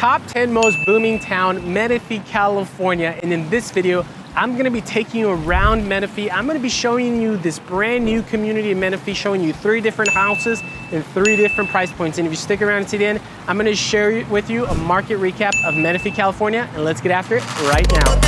top 10 most booming town, Menifee, California. And in this video, I'm gonna be taking you around Menifee. I'm gonna be showing you this brand new community in Menifee, showing you 3 different houses and 3 different price points. And if you stick around to the end, I'm gonna share with you a market recap of Menifee, California. And let's get after it right now.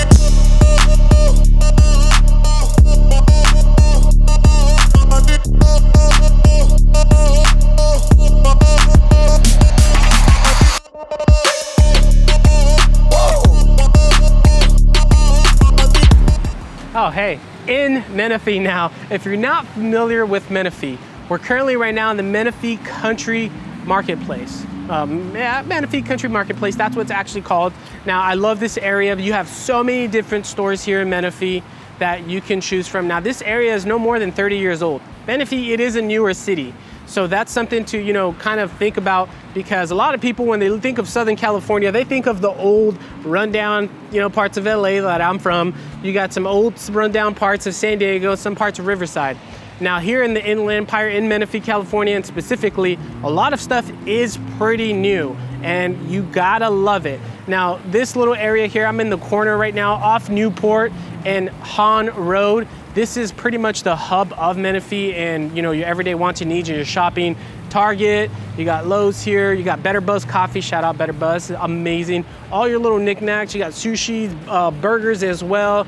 Oh, hey, in Menifee now. If you're not familiar with Menifee, we're currently right now in the Menifee Country Marketplace. Menifee Country Marketplace, that's what it's actually called. Now, I love this area. You have so many different stores here in Menifee that you can choose from. Now, this area is no more than 30 years old. Menifee, it is a newer city. So that's something to, kind of think about, because a lot of people, when they think of Southern California, they think of the old rundown, parts of LA that I'm from. You got some old rundown parts of San Diego, some parts of Riverside. Now here in the Inland Empire, in Menifee, California, and specifically, a lot of stuff is pretty new and you gotta love it. Now, this little area here, I'm in the corner right now off Newport and Hahn Road. This is pretty much the hub of Menifee and your everyday wants and needs and your shopping. Target, you got Lowe's here, you got Better Buzz Coffee, shout out Better Buzz, amazing. All your little knickknacks, you got sushi, burgers as well.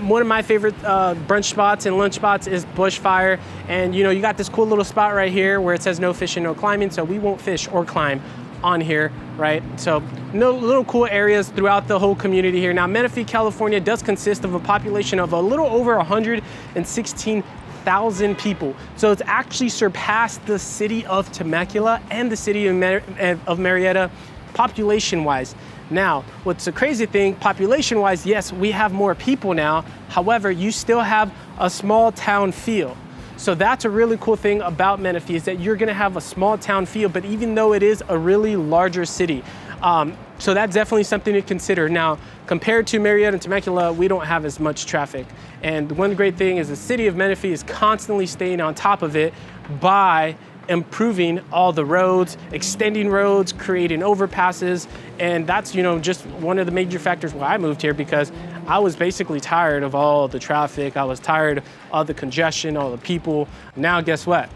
One of my favorite brunch spots and lunch spots is Bushfire. And you got this cool little spot right here where it says no fishing, no climbing, so we won't fish or climb on here, right? So little cool areas throughout the whole community here. Now, Menifee, California does consist of a population of a little over 116,000 people. So it's actually surpassed the city of Temecula and the city of Marietta population-wise. Now, what's the crazy thing, population-wise, yes, we have more people now. However, you still have a small town feel. So that's a really cool thing about Menifee, is that you're gonna have a small town feel, but even though it is a really larger city. So that's definitely something to consider. Now, compared to Marietta and Temecula, we don't have as much traffic. And one great thing is the city of Menifee is constantly staying on top of it by improving all the roads, extending roads, creating overpasses. And that's, just one of the major factors why I moved here, because I was basically tired of all the traffic. I was tired of the congestion, all the people. Now, guess what?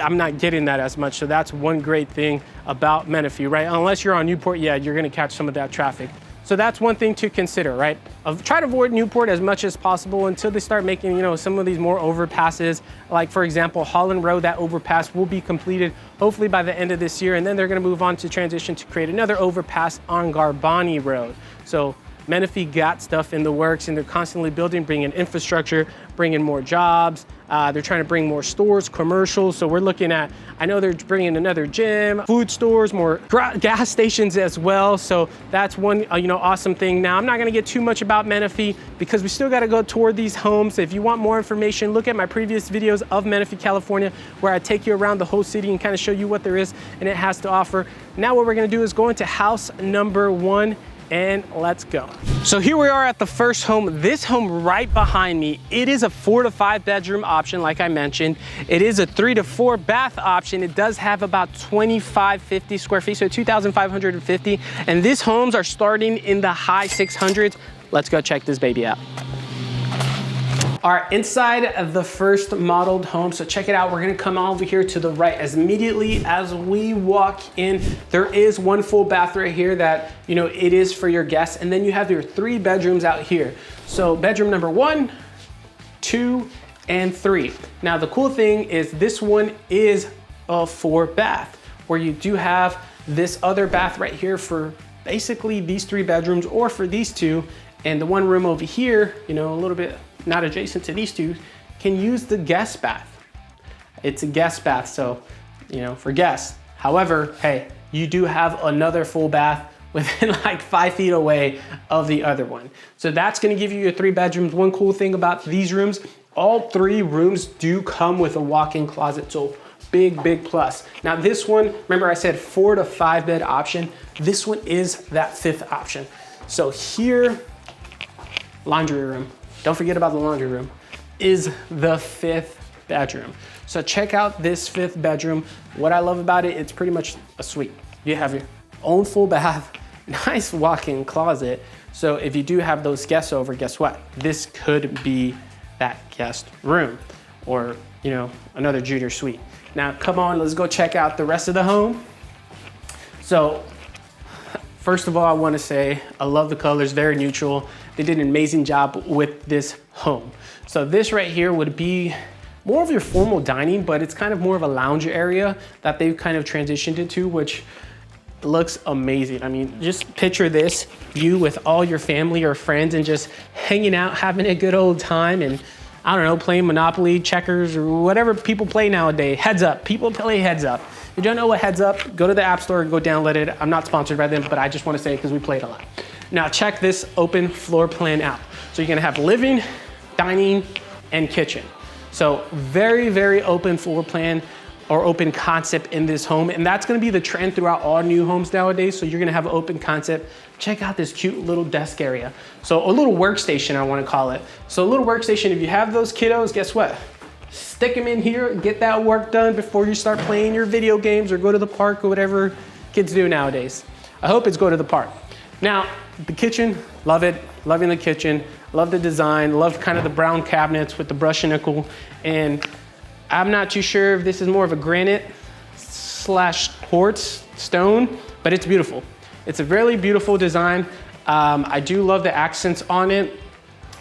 I'm not getting that as much. So that's one great thing about Menifee, right? Unless you're on Newport, yeah, you're gonna catch some of that traffic. So that's one thing to consider, right? Try to avoid Newport as much as possible until they start making, some of these more overpasses. Like, for example, Holland Road, that overpass will be completed hopefully by the end of this year. And then they're gonna move on to transition to create another overpass on Garbani Road. So Menifee got stuff in the works and they're constantly building, bringing infrastructure, bringing more jobs. They're trying to bring more stores, commercials. So we're looking at, I know they're bringing another gym, food stores, more gas stations as well. So that's one, awesome thing. Now, I'm not gonna get too much about Menifee because we still gotta go toward these homes. If you want more information, look at my previous videos of Menifee, California, where I take you around the whole city and kind of show you what there is and it has to offer. Now what we're gonna do is go into house number 1. And let's go. So here we are at the first home. This home right behind me, it is a 4 to 5 bedroom option, like I mentioned. It is a 3 to 4 bath option. It does have about 2,550 square feet, so 2,550. And these homes are starting in the high 600s. Let's go check this baby out. All right, inside of the first modeled home, so check it out. We're gonna come over here to the right. As immediately as we walk in, there is one full bath right here that, it is for your guests. And then you have your 3 bedrooms out here. So bedroom number 1, 2, and 3. Now the cool thing is this one is a 4 bath, where you do have this other bath right here for basically these 3 bedrooms or for these 2. And the one room over here, a little bit not adjacent to these 2, can use the guest bath. It's a guest bath, so, for guests. However, hey, you do have another full bath within like 5 feet away of the other one. So that's gonna give you your 3 bedrooms. One cool thing about these rooms, all 3 rooms do come with a walk-in closet, so big, big plus. Now this one, remember I said 4 to 5 bed option. This one is that 5th option. So here, laundry room. Don't forget about the laundry room, is the 5th bedroom. So check out this 5th bedroom. What I love about it, it's pretty much a suite. You have your own full bath, Nice walk-in closet. So if you do have those guests over, guess what? This could be that guest room or, you know, another junior suite. Now, come on, let's go check out the rest of the home. So first of all, I want to say I love the colors, very neutral. They did an amazing job with this home. So this right here would be more of your formal dining, but it's kind of more of a lounge area that they've kind of transitioned into, which looks amazing. I mean, just picture this, you with all your family or friends and just hanging out, having a good old time, and I don't know, playing Monopoly, checkers, or whatever people play nowadays. Heads Up, people play Heads Up. If you don't know what Heads Up, go to the App Store and go download it. I'm not sponsored by them, but I just want to say it because we play it a lot. Now check this open floor plan out. So you're gonna have living, dining, and kitchen. So very, very open floor plan or open concept in this home. And that's gonna be the trend throughout all new homes nowadays. So you're gonna have an open concept. Check out this cute little desk area. So a little workstation, I wanna call it. So a little workstation, if you have those kiddos, guess what? Stick them in here, get that work done before you start playing your video games or go to the park or whatever kids do nowadays. I hope it's go to the park. Now, the kitchen, love it, loving the kitchen, love the design, love kind of the brown cabinets with the brush and nickel. And I'm not too sure if this is more of a granite / quartz stone, but it's beautiful. It's a really beautiful design. I do love the accents on it.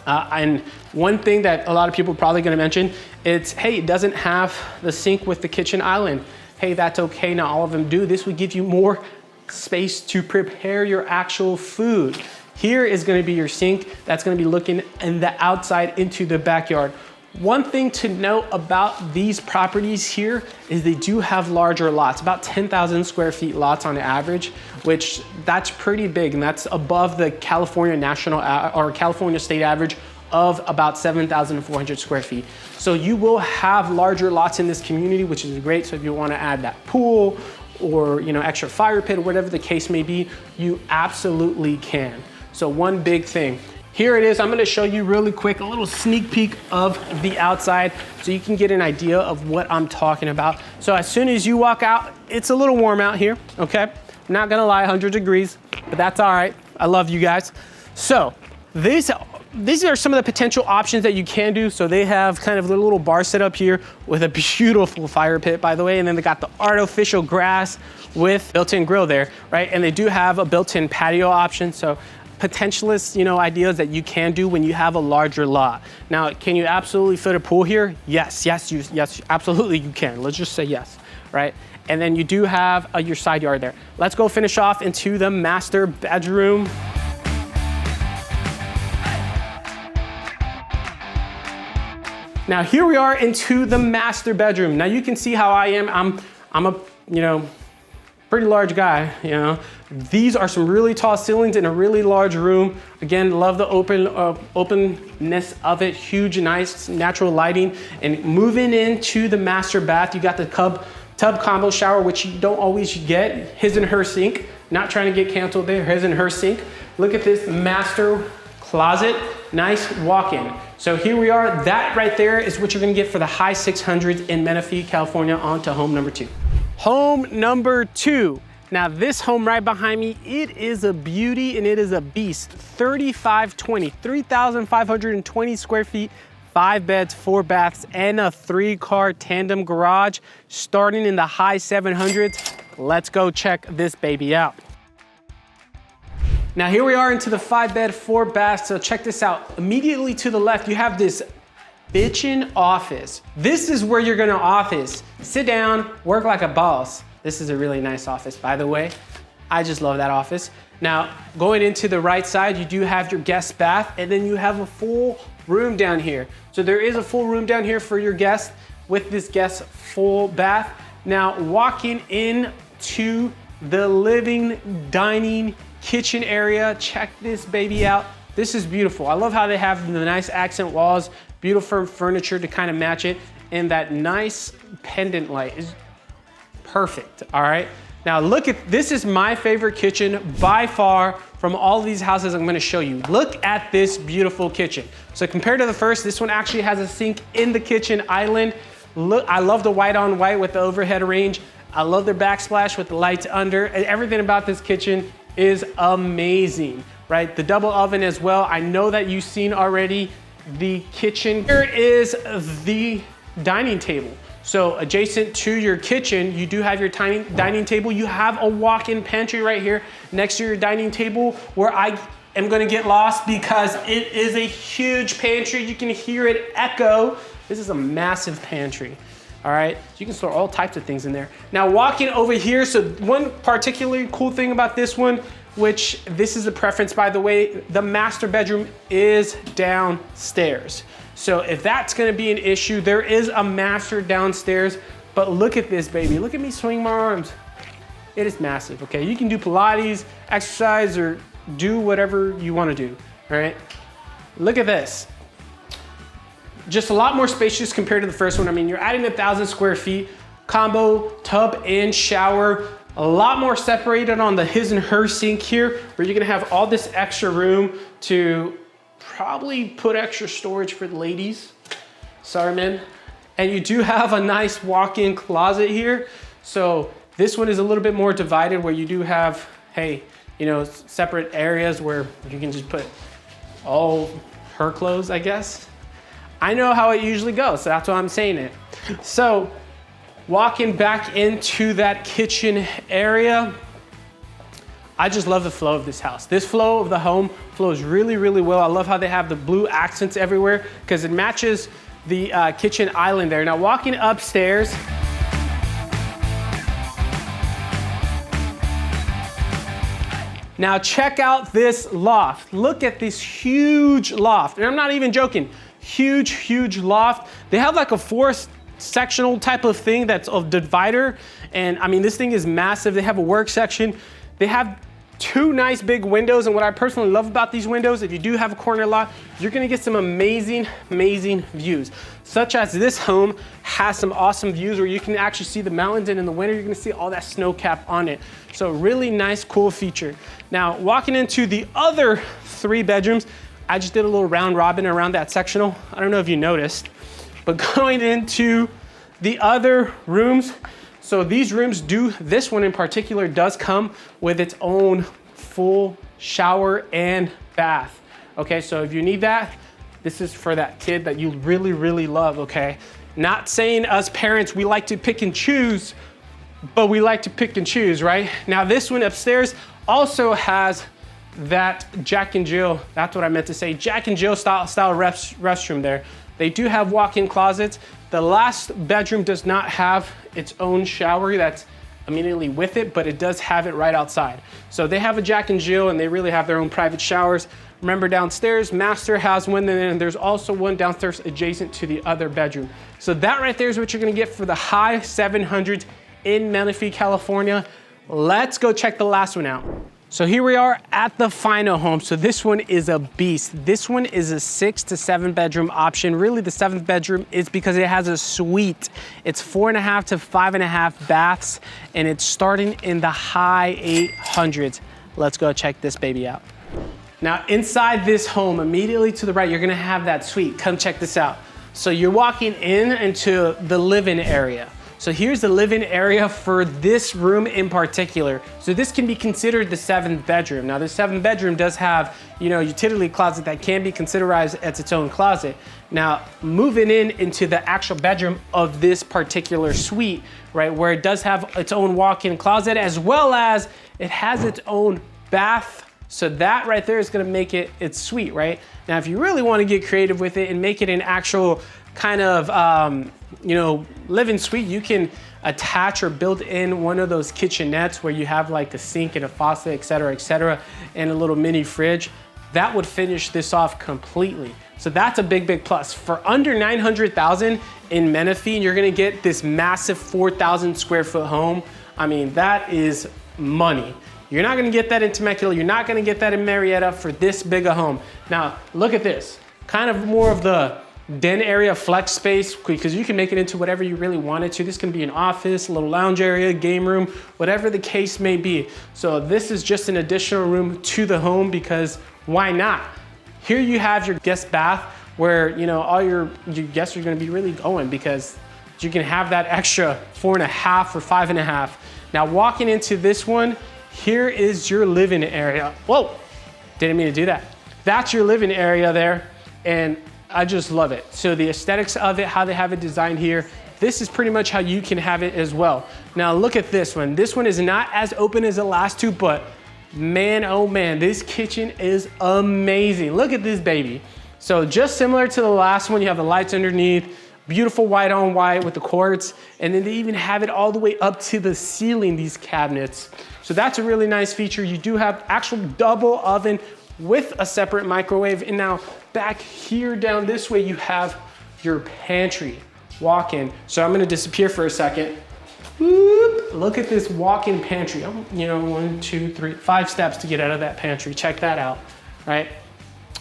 And one thing that a lot of people are probably gonna mention, it's, hey, it doesn't have the sink with the kitchen island. Hey, that's okay, not all of them do. This would give you more space to prepare your actual food. Here is gonna be your sink. That's gonna be looking in the outside into the backyard. One thing to note about these properties here is they do have larger lots, about 10,000 square feet lots on average, which that's pretty big, and that's above the California national or California state average of about 7,400 square feet. So you will have larger lots in this community, which is great. So if you want to add that pool or, you know, extra fire pit or whatever the case may be, you absolutely can. So one big thing. Here it is. I'm going to show you really quick a little sneak peek of the outside so you can get an idea of what I'm talking about. So as soon as you walk out, it's a little warm out here, okay? I'm not going to lie, 100 degrees, but that's all right. I love you guys. So these are some of the potential options that you can do. So they have kind of a little bar set up here with a beautiful fire pit, by the way, and then they got the artificial grass with built-in grill there, right? And they do have a built-in patio option. So potentialist, you know, ideas that you can do when you have a larger lot. Now, can you absolutely fit a pool here? Yes, absolutely you can. Let's just say yes, right? And then you do have your side yard there. Let's go finish off into the master bedroom. Now here we are into the master bedroom. Now you can see how I am. I'm a, you know, pretty large guy, you know. These are some really tall ceilings in a really large room. Again, love the openness of it. Huge, nice, natural lighting. And moving into the master bath, you got the tub combo shower, which you don't always get. His and her sink. Not trying to get canceled there. His and her sink. Look at this master closet. Nice walk-in. So here we are. That right there is what you're gonna get for the high 600s in Menifee, California. On to home number 2. Home number 2. Now this home right behind me, it is a beauty and it is a beast. 3,520 square feet, 5 beds, 4 baths, and a 3-car tandem garage starting in the high 700s. Let's go check this baby out. Now here we are into the 5-bed, 4 baths. So check this out. Immediately to the left, you have this bitchin' office. This is where you're gonna office. Sit down, work like a boss. This is a really nice office, by the way. I just love that office. Now, going into the right side, you do have your guest bath, and then you have a full room down here. So there is a full room down here for your guest with this guest full bath. Now, walking in to the living, dining, kitchen area, check this baby out. This is beautiful. I love how they have the nice accent walls, beautiful furniture to kind of match it, and that nice pendant light is perfect, all right? Now look at, this is my favorite kitchen by far from all of these houses I'm gonna show you. Look at this beautiful kitchen. So compared to the first, this one actually has a sink in the kitchen island. Look, I love the white on white with the overhead range. I love their backsplash with the lights under, and everything about this kitchen is amazing, right? The double oven as well. I know that you've seen already the kitchen. Here is the dining table. So adjacent to your kitchen, you do have your tiny dining table. You have a walk-in pantry right here next to your dining table, where I am gonna get lost because it is a huge pantry. You can hear it echo. This is a massive pantry, all right? You can store all types of things in there. Now walking over here, so one particularly cool thing about this one, which this is a preference by the way, the master bedroom is downstairs. So if that's gonna be an issue, there is a master downstairs, but look at this baby. Look at me swing my arms. It is massive, okay? You can do Pilates, exercise, or do whatever you wanna do, all right? Look at this. Just a lot more spacious compared to the first one. I mean, you're adding 1,000 square feet, combo tub and shower, a lot more separated on the his and her sink here, where you're gonna have all this extra room to probably put extra storage for the ladies. Sorry, man. And you do have a nice walk-in closet here. So this one is a little bit more divided, where you do have, hey, you know, separate areas where you can just put all her clothes, I guess. I know how it usually goes, so that's why I'm saying it. So walking back into that kitchen area, I just love the flow of this house. This flow of the home flows really, really well. I love how they have the blue accents everywhere because it matches the kitchen island there. Now walking upstairs, now check out this loft. Look at this huge loft. And I'm not even joking, huge, huge loft. They have like a sectional type of thing that's a divider. And I mean, this thing is massive. They have a work section. They have two nice big windows, and what I personally love about these windows, if you do have a corner lot, you're gonna get some amazing, amazing views. Such as this home has some awesome views where you can actually see the mountains, and in the winter, you're gonna see all that snow cap on it. So really nice, cool feature. Now, walking into the other 3 bedrooms, I just did a little round robin around that sectional. I don't know if you noticed, but going into the other rooms, so these rooms this one in particular does come with its own full shower and bath. Okay, so if you need that, this is for that kid that you really, really love, okay? Not saying us parents, we like to pick and choose, but we like to pick and choose, right? Now this one upstairs also has that Jack and Jill, that's what I meant to say, Jack and Jill style restroom there. They do have walk-in closets. The last bedroom does not have its own shower that's immediately with it, but it does have it right outside. So they have a Jack and Jill, and they really have their own private showers. Remember downstairs, master has one, and there's also one downstairs adjacent to the other bedroom. So that right there is what you're gonna get for the high 700s in Menifee, California. Let's go check the last one out. So here we are at the final home. So this one is a beast. This one is a 6 to 7 bedroom option. Really the 7th bedroom is because it has a suite. It's 4.5 to 5.5 baths, and it's starting in the high 800s. Let's go check this baby out. Now inside this home, immediately to the right, you're gonna have that suite. Come check this out. So you're walking into the living area. So here's the living area for this room in particular. So this can be considered the 7th bedroom. Now the 7th bedroom does have, you know, utility closet that can be considered as its own closet. Now moving into the actual bedroom of this particular suite, right, where it does have its own walk-in closet as well as it has its own bath. So that right there is gonna make it its suite, right? Now if you really wanna get creative with it and make it an actual kind of, you know, live-in suite, you can attach or build in one of those kitchenettes where you have like a sink and a faucet, et cetera, and a little mini fridge. That would finish this off completely. So that's a big, big plus. For under 900,000 in Menifee, you're gonna get this massive 4,000 square foot home. I mean, that is money. You're not gonna get that in Temecula. You're not gonna get that in Marietta for this big a home. Now, look at this. Kind of more of the den area flex space, because you can make it into whatever you really want it to. This can be an office, a little lounge area, game room, whatever the case may be. So this is just an additional room to the home because why not? Here you have your guest bath where, you know, all your guests are gonna be really going because you can have that extra 4.5 or 5.5. Now walking into this one, here is your living area. Whoa, didn't mean to do that. That's your living area there, and I just love it. So the aesthetics of it, how they have it designed here, this is pretty much how you can have it as well. Now look at this one. This one is not as open as the last two, but man, oh man, this kitchen is amazing. Look at this baby. So just similar to the last one, you have the lights underneath, beautiful white on white with the quartz, and then they even have it all the way up to the ceiling, these cabinets. So that's a really nice feature. You do have actual double oven with a separate microwave. And now back here down this way, you have your pantry walk-in. So I'm gonna disappear for a second. Whoop. Look at this walk-in pantry. You know, 1, 2, 3, 5 steps to get out of that pantry. Check that out, right?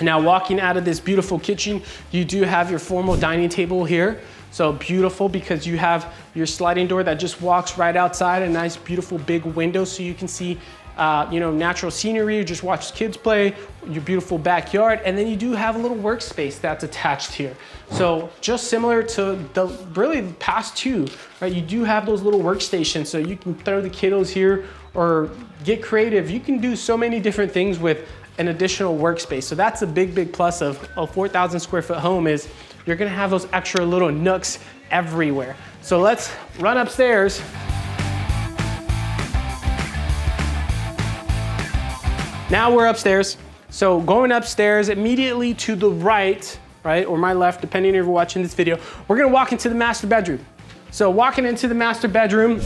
Now walking out of this beautiful kitchen, you do have your formal dining table here. So beautiful because you have your sliding door that just walks right outside, a nice beautiful big window so you can see you know, natural scenery, just watch kids play, your beautiful backyard, and then you do have a little workspace that's attached here. So just similar to the really past two, right? You do have those little workstations so you can throw the kiddos here or get creative. You can do so many different things with an additional workspace. So that's a big, big plus of a 4,000 square foot home is you're gonna have those extra little nooks everywhere. So let's run upstairs. Now we're upstairs. So going upstairs immediately to the right, or my left, depending if you're watching this video, we're gonna walk into the master bedroom. So walking into the master bedroom,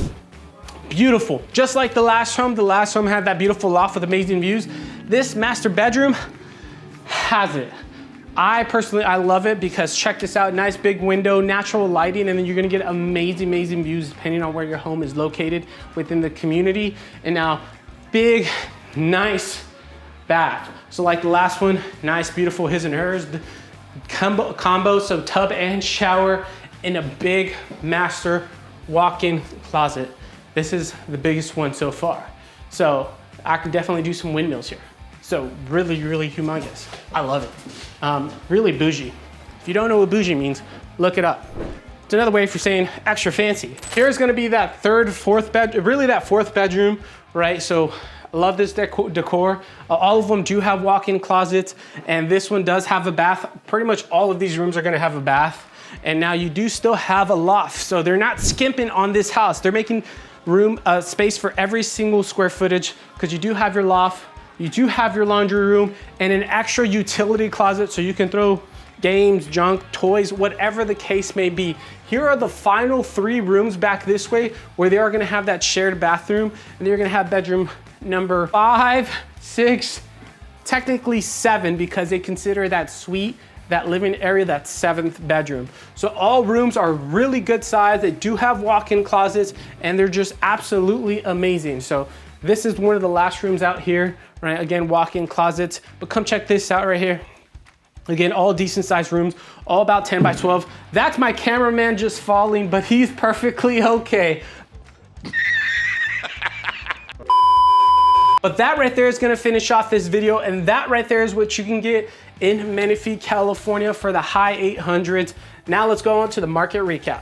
beautiful. Just like the last home had that beautiful loft with amazing views. This master bedroom has it. I personally love it because check this out, nice big window, natural lighting, and then you're gonna get amazing, amazing views depending on where your home is located within the community. And now big, nice bath. So like the last one, nice, beautiful his and hers combo, so tub and shower in a big master walk-in closet. This is the biggest one so far. So I can definitely do some windmills here. So really, really humongous. I love it. Really bougie. If you don't know what bougie means, look it up. It's another way for saying extra fancy. Here's gonna be that fourth bedroom, right? So I love this decor. All of them do have walk-in closets, and this one does have a bath. Pretty much all of these rooms are gonna have a bath. And now you do still have a loft, so they're not skimping on this house. They're making space for every single square footage because you do have your loft, you do have your laundry room, and an extra utility closet so you can throw games, junk, toys, whatever the case may be. Here are the final 3 rooms back this way where they are gonna have that shared bathroom, and they're gonna have bedroom number 5, 6, technically 7 because they consider that suite, that living area, that 7th bedroom. So all rooms are really good size. They do have walk-in closets and they're just absolutely amazing. So this is one of the last rooms out here, right? Again, walk-in closets, but come check this out right here. Again, all decent sized rooms, all about 10 by 12. That's my cameraman just falling, but he's perfectly okay. But that right there is gonna finish off this video, and that right there is what you can get in Menifee, California for the high 800s. Now let's go on to the market recap.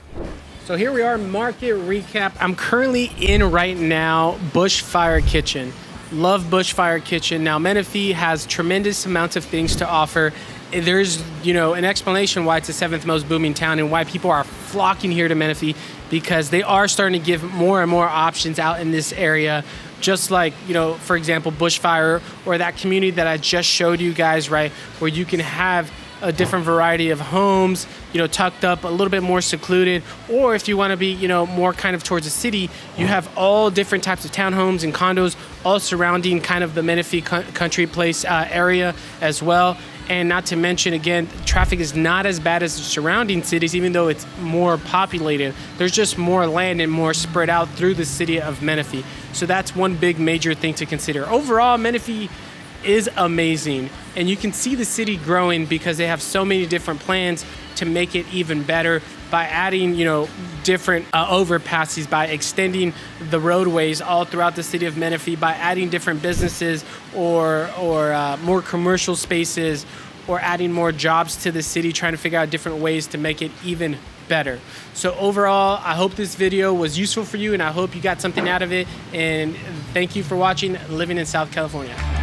So here we are, market recap. I'm currently in right now, Bushfire Kitchen. Love Bushfire Kitchen. Now Menifee has tremendous amounts of things to offer. There's, you know, an explanation why it's the 7th most booming town and why people are flocking here to Menifee, because they are starting to give more and more options out in this area. Just like, you know, for example, Bushfire or that community that I just showed you guys, right? Where you can have a different variety of homes, you know, tucked up, a little bit more secluded. Or if you want to be, you know, more kind of towards the city, you have all different types of townhomes and condos all surrounding kind of the Menifee country place area as well. And not to mention, again, traffic is not as bad as the surrounding cities, even though it's more populated. There's just more land and more spread out through the city of Menifee. So that's one big major thing to consider. Overall, Menifee is amazing. And you can see the city growing because they have so many different plans to make it even better by adding, you know, different overpasses, by extending the roadways all throughout the city of Menifee, by adding different businesses or more commercial spaces, or adding more jobs to the city, trying to figure out different ways to make it even better. So overall, I hope this video was useful for you, and I hope you got something out of it. And thank you for watching Living in South California.